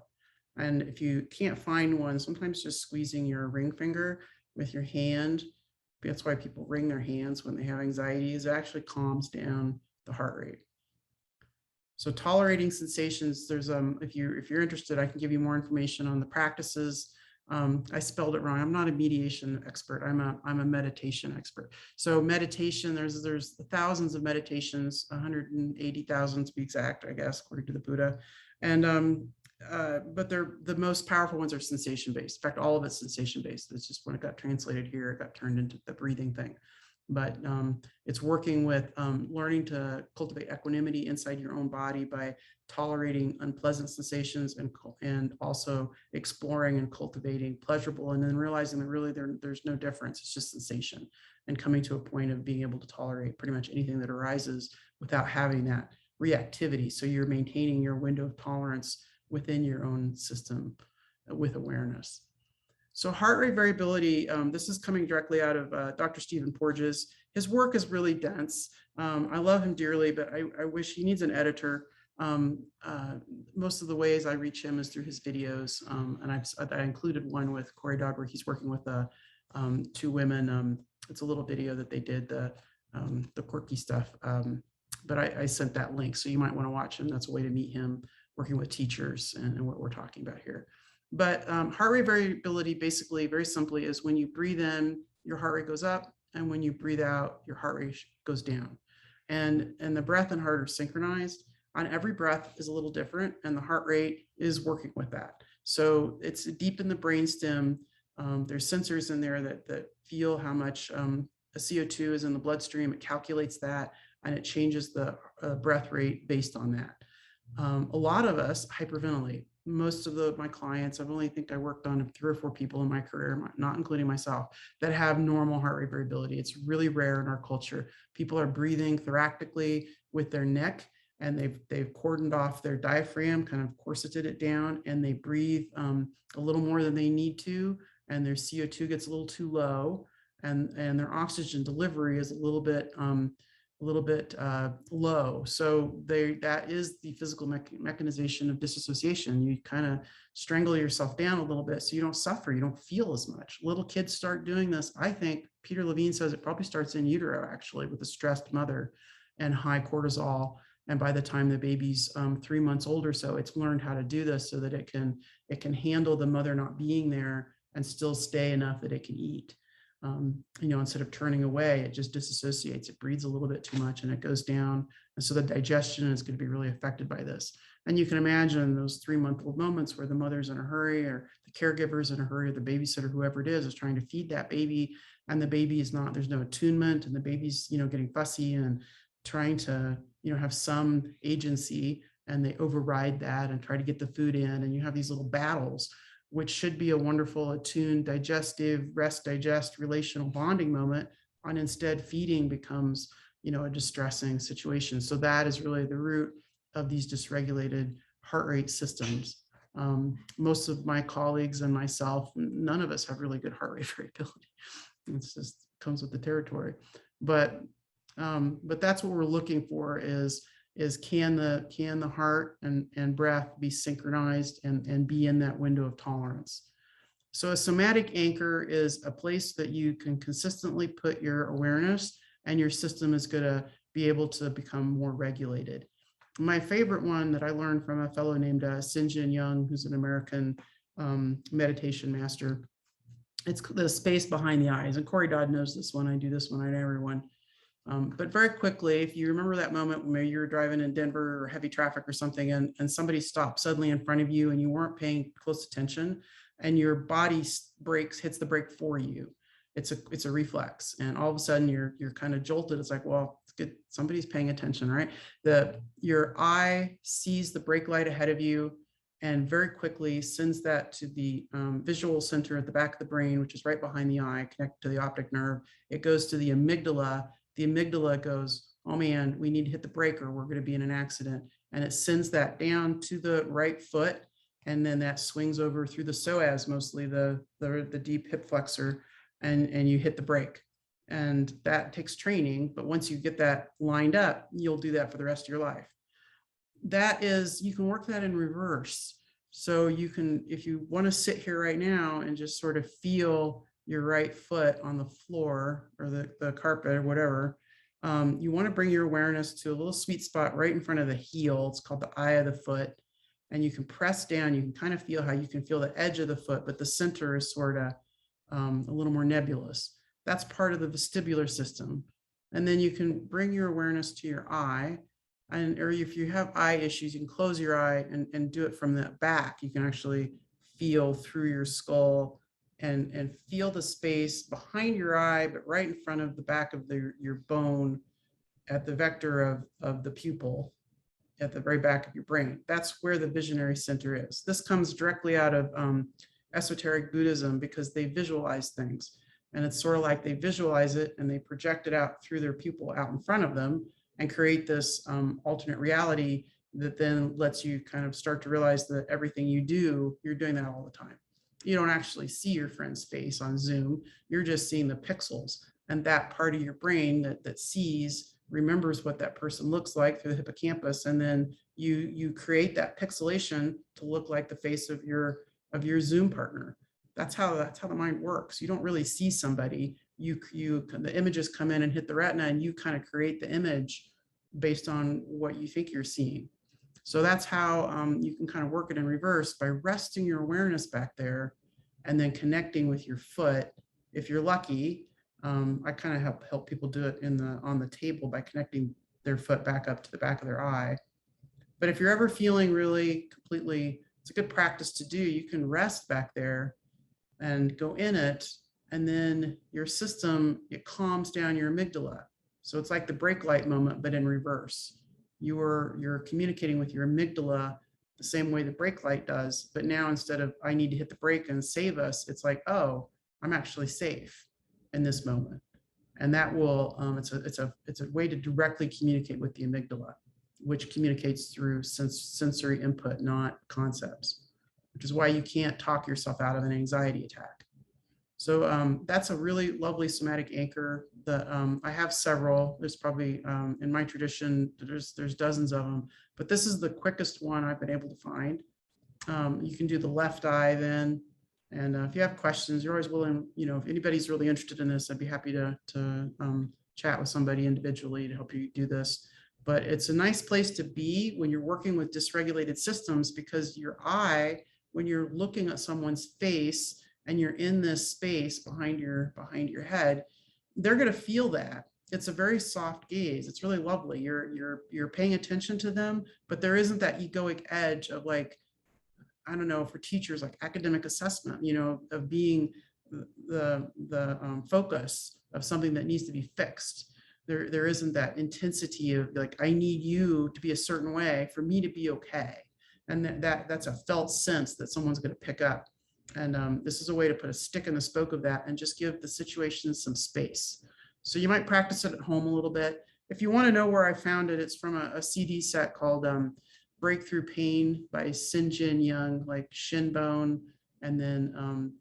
And if you can't find one, sometimes just squeezing your ring finger with your hand, that's why people wring their hands when they have anxiety, is it actually calms down the heart rate. So tolerating sensations, there's if you're interested, I can give you more information on the practices. I spelled it wrong. I'm not a mediation expert. I'm a meditation expert. So meditation, there's thousands of meditations, 180,000 to be exact, I guess, according to the Buddha. And but the most powerful ones are sensation-based. In fact, all of it's sensation-based. It's just when it got translated here, it got turned into the breathing thing. But it's working with learning to cultivate equanimity inside your own body by tolerating unpleasant sensations and also exploring and cultivating pleasurable, and then realizing that really there's no difference. It's just sensation, and coming to a point of being able to tolerate pretty much anything that arises without having that reactivity. So you're maintaining your window of tolerance within your own system with awareness. So heart rate variability, this is coming directly out of Dr. Stephen Porges. His work is really dense. I love him dearly, but I wish he needs an editor. Most of the ways I reach him is through his videos. And I included one with Corey Dodd where he's working with two women. It's a little video that they did, the quirky stuff. But I sent that link, so you might want to watch him. That's a way to meet him, working with teachers and what we're talking about here. But heart rate variability, basically, very simply, is when you breathe in, your heart rate goes up, and when you breathe out, your heart rate goes down. And the breath and heart are synchronized. On every breath is a little different, and the heart rate is working with that. So it's deep in the brainstem. There's sensors in there that feel how much a CO2 is in the bloodstream, it calculates that, and it changes the breath rate based on that. A lot of us hyperventilate. Most of my clients, I've only think I worked on 3 or 4 people in my career, not including myself, that have normal heart rate variability. It's really rare in our culture. People are breathing thoracically with their neck, and they've cordoned off their diaphragm, kind of corseted it down, and they breathe a little more than they need to, and their CO2 gets a little too low, and their oxygen delivery is a little bit low. So that is the physical mechanization of disassociation. You kind of strangle yourself down a little bit so you don't suffer, you don't feel as much. Little kids start doing this. I think Peter Levine says it probably starts in utero, actually, with a stressed mother and high cortisol. And by the time the baby's 3 months old or so, it's learned how to do this so that it can handle the mother not being there and still stay enough that it can eat. Instead of turning away, it just disassociates. It breathes a little bit too much and it goes down. And so the digestion is going to be really affected by this. And you can imagine those 3-month-old moments where the mother's in a hurry, or the caregiver's in a hurry, or the babysitter, whoever it is trying to feed that baby. And the baby is not, there's no attunement, and the baby's, getting fussy and trying to, have some agency, and they override that and try to get the food in. And you have these little battles, which should be a wonderful, attuned, digestive, rest, digest, relational bonding moment, and instead feeding becomes, a distressing situation. So that is really the root of these dysregulated heart rate systems. Most of my colleagues and myself, none of us have really good heart rate variability. It's just comes with the territory. But that's what we're looking for is can the heart and breath be synchronized and be in that window of tolerance. So a somatic anchor is a place that you can consistently put your awareness, and your system is going to be able to become more regulated. My favorite one that I learned from a fellow named Sinjin Young, who's an American meditation master. It's the space behind the eyes. And Corey Dodd knows this one. I do this one on everyone. But very quickly, if you remember that moment when maybe you were driving in Denver or heavy traffic or something, and somebody stopped suddenly in front of you and you weren't paying close attention, and your body hits the brake for you. It's a reflex, and all of a sudden you're kind of jolted. It's like, well, it's good, somebody's paying attention, right? Your eye sees the brake light ahead of you and very quickly sends that to the visual center at the back of the brain, which is right behind the eye, connected to the optic nerve. It goes to the amygdala. The amygdala goes, oh man, we need to hit the brake or we're going to be in an accident. And it sends that down to the right foot. And then that swings over through the psoas, mostly the deep hip flexor, and you hit the brake. And that takes training. But once you get that lined up, you'll do that for the rest of your life. You can work that in reverse. So you can, if you want to sit here right now and just sort of feel your right foot on the floor or the carpet or whatever, you want to bring your awareness to a little sweet spot right in front of the heel. It's called the eye of the foot. And you can press down. You can kind of feel how you can feel the edge of the foot, but the center is sort of a little more nebulous. That's part of the vestibular system. And then you can bring your awareness to your eye. Or if you have eye issues, you can close your eye and do it from the back. You can actually feel through your skull and feel the space behind your eye, but right in front of the back of your bone at the vector of the pupil at the very back of your brain. That's where the visionary center is. This comes directly out of esoteric Buddhism because they visualize things. And it's sort of like they visualize it and they project it out through their pupil out in front of them and create this alternate reality that then lets you kind of start to realize that everything you do, you're doing that all the time. You don't actually see your friend's face on Zoom. You're just seeing the pixels, and that part of your brain that sees remembers what that person looks like through the hippocampus, and then you create that pixelation to look like the face of your Zoom partner. That's how the mind works. You don't really see somebody. The images come in and hit the retina, and you kind of create the image based on what you think you're seeing. So that's how you can kind of work it in reverse by resting your awareness back there and then connecting with your foot. If you're lucky, I kind of help people do it on the table by connecting their foot back up to the back of their eye. But if you're ever feeling really completely, it's a good practice to do. You can rest back there and go in it and then your system, it calms down your amygdala. So it's like the brake light moment, but in reverse. You're communicating with your amygdala the same way the brake light does, but now instead of I need to hit the brake and save us, it's like, oh, I'm actually safe in this moment. And that will, it's a way to directly communicate with the amygdala, which communicates through sensory input, not concepts, which is why you can't talk yourself out of an anxiety attack. So that's a really lovely somatic anchor that I have several. There's probably in my tradition, there's dozens of them, but this is the quickest one I've been able to find. You can do the left eye then. And if you have questions, you're always willing, if anybody's really interested in this, I'd be happy to chat with somebody individually to help you do this. But it's a nice place to be when you're working with dysregulated systems, because your eye, when you're looking at someone's face, and you're in this space behind your head, they're going to feel that. It's a very soft gaze. It's really lovely. You're paying attention to them, but there isn't that egoic edge of, like, I don't know, for teachers, like academic assessment, of being the focus of something that needs to be fixed. There isn't that intensity of, like, I need you to be a certain way for me to be okay. And that's a felt sense that someone's going to pick up. And this is a way to put a stick in the spoke of that and just give the situation some space. So you might practice it at home a little bit. If you want to know where I found it, it's from a CD set called Breakthrough Pain by Sinjin Young, like shin bone, and then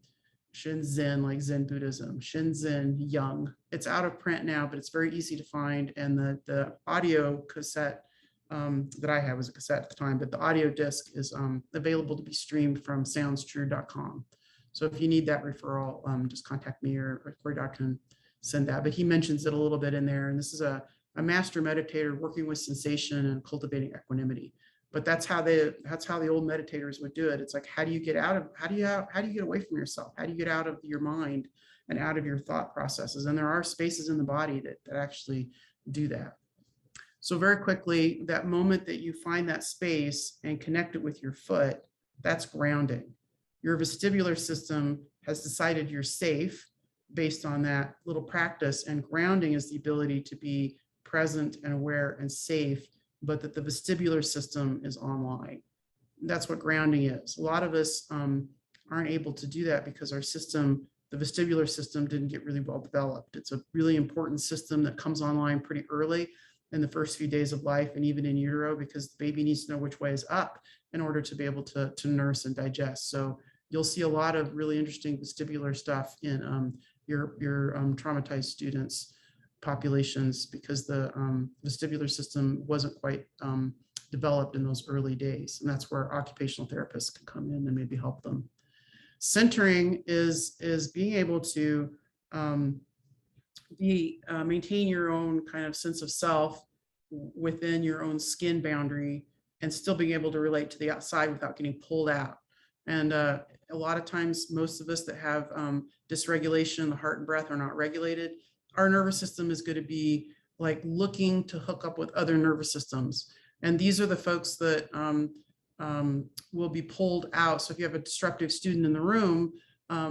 Shinzen, like Zen Buddhism, Shinzen Young. It's out of print now, but it's very easy to find. And the audio cassette that I had was a cassette at the time, but the audio disc is available to be streamed from soundstrue.com. So if you need that referral, just contact me, or Doc can send that. But he mentions it a little bit in there. And this is a master meditator working with sensation and cultivating equanimity. But that's how the old meditators would do it. It's like, how do you get away from yourself? How do you get out of your mind and out of your thought processes? And there are spaces in the body that actually do that. So very quickly, that moment that you find that space and connect it with your foot, that's grounding. Your vestibular system has decided you're safe based on that little practice, and grounding is the ability to be present and aware and safe, but that the vestibular system is online. That's what grounding is. A lot of us aren't able to do that because our system, the vestibular system, didn't get really well developed. It's a really important system that comes online pretty early in the first few days of life, and even in utero, because the baby needs to know which way is up in order to be able to nurse and digest. So you'll see a lot of really interesting vestibular stuff in your traumatized students populations, because the vestibular system wasn't quite developed in those early days. And that's where occupational therapists can come in and maybe help them. Centering is being able to maintain your own kind of sense of self within your own skin boundary, and still being able to relate to the outside without getting pulled out. And a lot of times, most of us that have dysregulation, the heart and breath are not regulated. Our nervous system is going to be like looking to hook up with other nervous systems. And these are the folks that will be pulled out. So if you have a disruptive student in the room,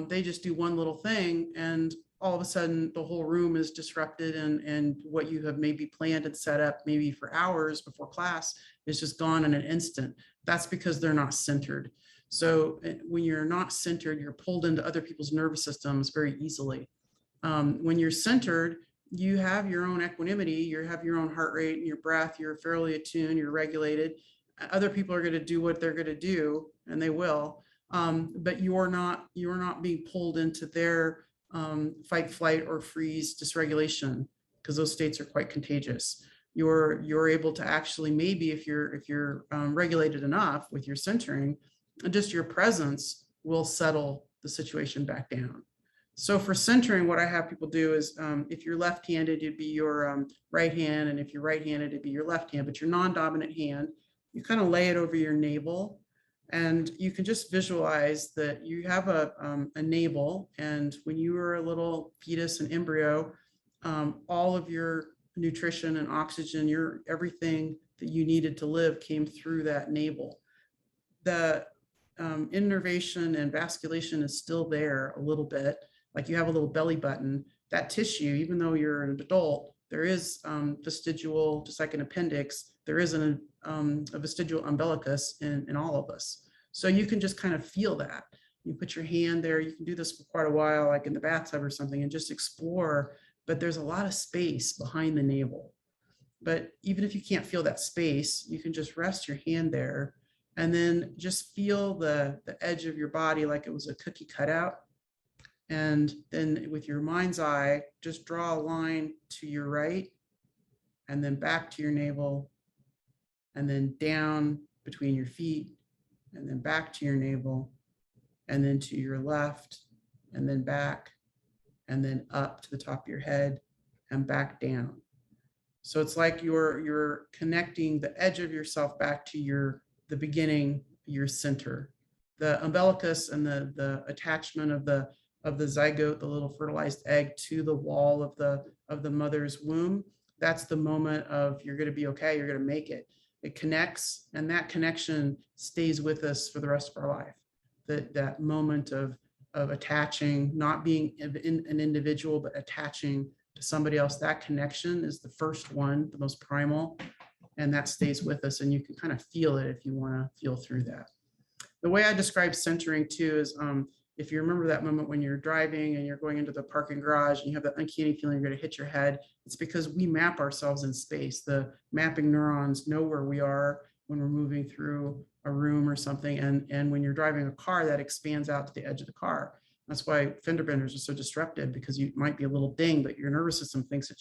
they just do one little thing, and all of a sudden the whole room is disrupted, and what you have maybe planned and set up maybe for hours before class is just gone in an instant. That's because they're not centered. So when you're not centered, you're pulled into other people's nervous systems very easily. When you're centered, you have your own equanimity, you have your own heart rate and your breath, you're fairly attuned, you're regulated. Other people are going to do what they're going to do, and they will, but you're not being pulled into their fight, flight, or freeze dysregulation, because those states are quite contagious. You're able to actually, maybe if you're regulated enough with your centering, just your presence will settle the situation back down. So for centering, what I have people do is, if you're left-handed, it'd be your right hand, and if you're right-handed, it'd be your left hand, but your non-dominant hand, you kind of lay it over your navel. And you can just visualize that you have a navel, and when you were a little fetus and embryo, all of your nutrition and oxygen, everything that you needed to live came through that navel. The innervation and vasculation is still there a little bit, like you have a little belly button, that tissue, even though you're an adult, there is vestigial, just like an appendix, there is a vestigial umbilicus in all of us. So you can just kind of feel that. You put your hand there, you can do this for quite a while, like in the bathtub or something, and just explore, but there's a lot of space behind the navel. But even if you can't feel that space, you can just rest your hand there and then just feel the edge of your body like it was a cookie cutout. And then with your mind's eye, just draw a line to your right and then back to your navel and then down between your feet and then back to your navel and then to your left and then back and then up to the top of your head and back down. So it's like you're connecting the edge of yourself back to the beginning, your center. The umbilicus and the attachment of the zygote, the little fertilized egg, to the wall of the mother's womb. That's the moment of you're going to be okay, you're going to make it. It connects, and that connection stays with us for the rest of our life. That moment of attaching, not being an individual, but attaching to somebody else, that connection is the first one, the most primal, and that stays with us, and you can kind of feel it if you want to feel through that. The way I describe centering too is if you remember that moment when you're driving and you're going into the parking garage and you have that uncanny feeling you're going to hit your head, it's because we map ourselves in space. The mapping neurons know where we are when we're moving through a room or something. And when you're driving a car, that expands out to the edge of the car. That's why fender benders are so disruptive, because you might be a little ding, but your nervous system thinks you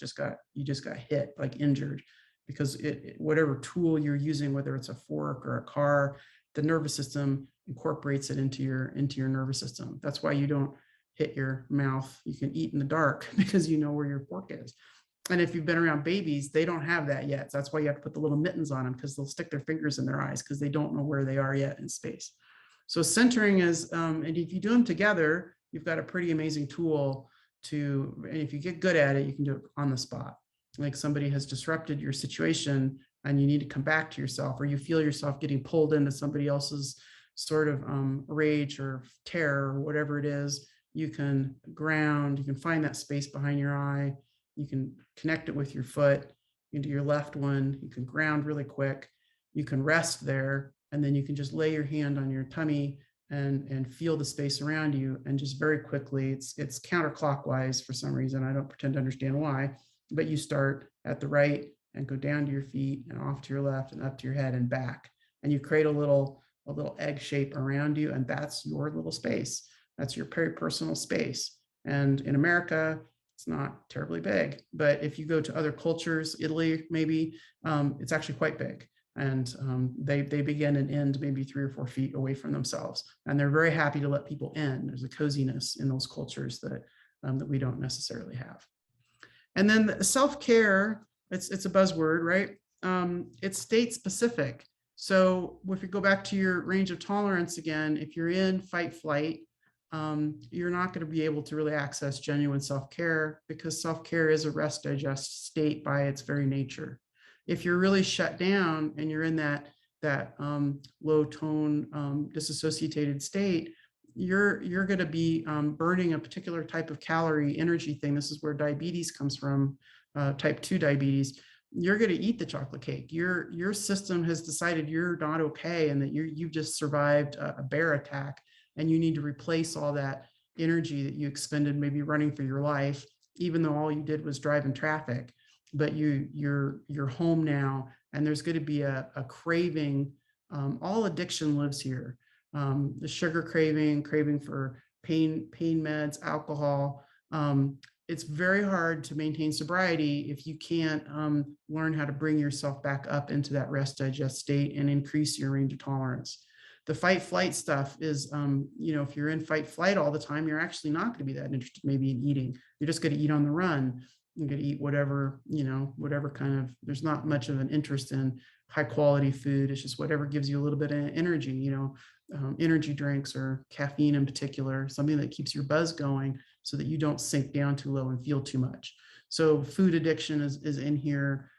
just got hit, like injured, because whatever tool you're using, whether it's a fork or a car, the nervous system incorporates it into your nervous system. That's why you don't hit your mouth. You can eat in the dark because you know where your fork is. And if you've been around babies, they don't have that yet. So that's why you have to put the little mittens on them, because they'll stick their fingers in their eyes because they don't know where they are yet in space. So centering is, and if you do them together, you've got a pretty amazing tool and if you get good at it, you can do it on the spot. Like somebody has disrupted your situation and you need to come back to yourself, or you feel yourself getting pulled into somebody else's sort of rage or terror or whatever it is, you can ground, you can find that space behind your eye, you can connect it with your foot into your left one, you can ground really quick, you can rest there, and then you can just lay your hand on your tummy and feel the space around you, and just very quickly, it's counterclockwise for some reason, I don't pretend to understand why, but you start at the right and go down to your feet and off to your left and up to your head and back, and you create a little egg shape around you, and that's your little space. That's your peripersonal space. And in America, it's not terribly big, but if you go to other cultures, Italy maybe, it's actually quite big. And they begin and end maybe 3 or 4 feet away from themselves. And they're very happy to let people in. There's a coziness in those cultures that we don't necessarily have. And then the self-care, it's a buzzword, right? It's state specific. So if you go back to your range of tolerance again, if you're in fight flight, you're not going to be able to really access genuine self-care, because self-care is a rest digest state by its very nature. If you're really shut down and you're in that low tone disassociated state, you're going to be burning a particular type of calorie energy thing. This is where diabetes comes from, type 2 diabetes. You're going to eat the chocolate cake. Your system has decided you're not okay, and that you've just survived a bear attack, and you need to replace all that energy that you expended maybe running for your life, even though all you did was drive in traffic. But you're home now, and there's going to be a craving. All addiction lives here. The sugar craving for pain meds, alcohol. It's very hard to maintain sobriety if you can't learn how to bring yourself back up into that rest digest state and increase your range of tolerance. The fight flight stuff is, if you're in fight flight all the time, you're actually not going to be that interested maybe in eating. You're just going to eat on the run. You're going to eat whatever kind of, there's not much of an interest in high quality food. It's just whatever gives you a little bit of energy, energy drinks or caffeine in particular, something that keeps your buzz going so that you don't sink down too low and feel too much. So food addiction is in here.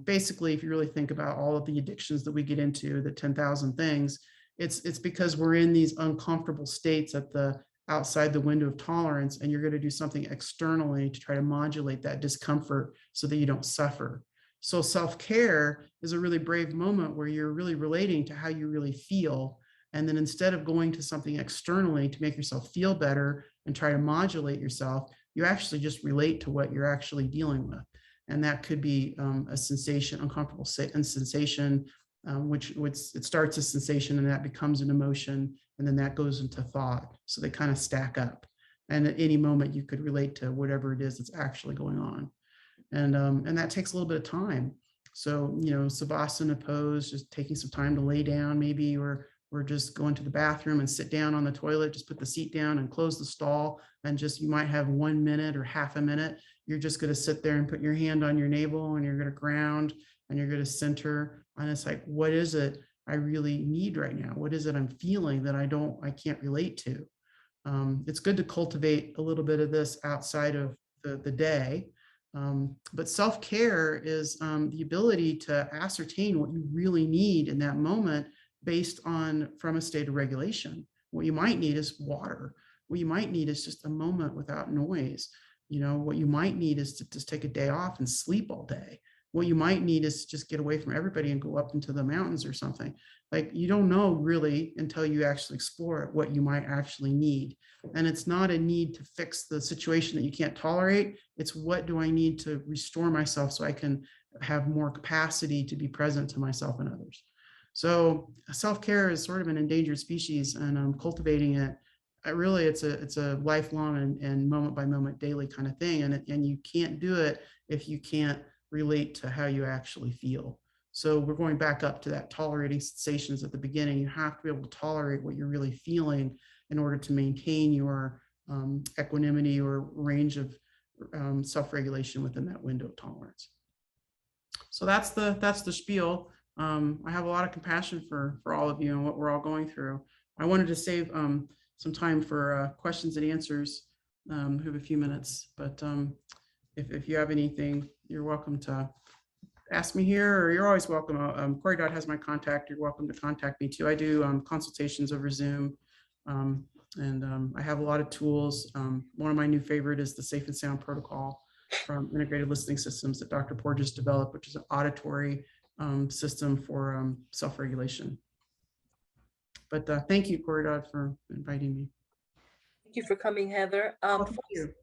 Basically, if you really think about all of the addictions that we get into, the 10,000 things, it's because we're in these uncomfortable states at the outside the window of tolerance, and you're going to do something externally to try to modulate that discomfort so that you don't suffer. So self-care is a really brave moment where you're really relating to how you really feel. And then instead of going to something externally to make yourself feel better and try to modulate yourself, you actually just relate to what you're actually dealing with. And that could be a sensation, uncomfortable sensation, which it starts as sensation and that becomes an emotion, and then that goes into thought. So they kind of stack up. And at any moment you could relate to whatever it is that's actually going on. And that takes a little bit of time. So, Savasana pose, just taking some time to lay down maybe, or just going to the bathroom and sit down on the toilet, just put the seat down and close the stall. And just, you might have 1 minute or half a minute. You're just going to sit there and put your hand on your navel, and you're going to ground, and you're going to center. And it's like, what is it I really need right now? What is it I'm feeling that I can't relate to? It's good to cultivate a little bit of this outside of the day. But self-care is the ability to ascertain what you really need in that moment based on from a state of regulation. What you might need is water. What you might need is just a moment without noise. What you might need is to just take a day off and sleep all day. What you might need is to just get away from everybody and go up into the mountains or something. Like, you don't know really until you actually explore it what you might actually need. And it's not a need to fix the situation that you can't tolerate. It's, what do I need to restore myself so I can have more capacity to be present to myself and others. So self-care is sort of an endangered species, and cultivating it, it's a lifelong and moment by moment daily kind of thing. And you can't do it if you can't relate to how you actually feel. So we're going back up to that tolerating sensations at the beginning. You have to be able to tolerate what you're really feeling in order to maintain your equanimity or range of self-regulation within that window of tolerance. So that's the spiel. I have a lot of compassion for all of you and what we're all going through. I wanted to save some time for questions and answers. We have a few minutes, but if you have anything, you're welcome to ask me here, or you're always welcome. Corey Dodd has my contact. You're welcome to contact me too. I do consultations over Zoom, and I have a lot of tools. One of my new favorite is the Safe and Sound Protocol from Integrated Listening Systems that Dr. Porges developed, which is an auditory system for self-regulation. But thank you, Corey Dodd, for inviting me. Thank you for coming, Heather. Thank you.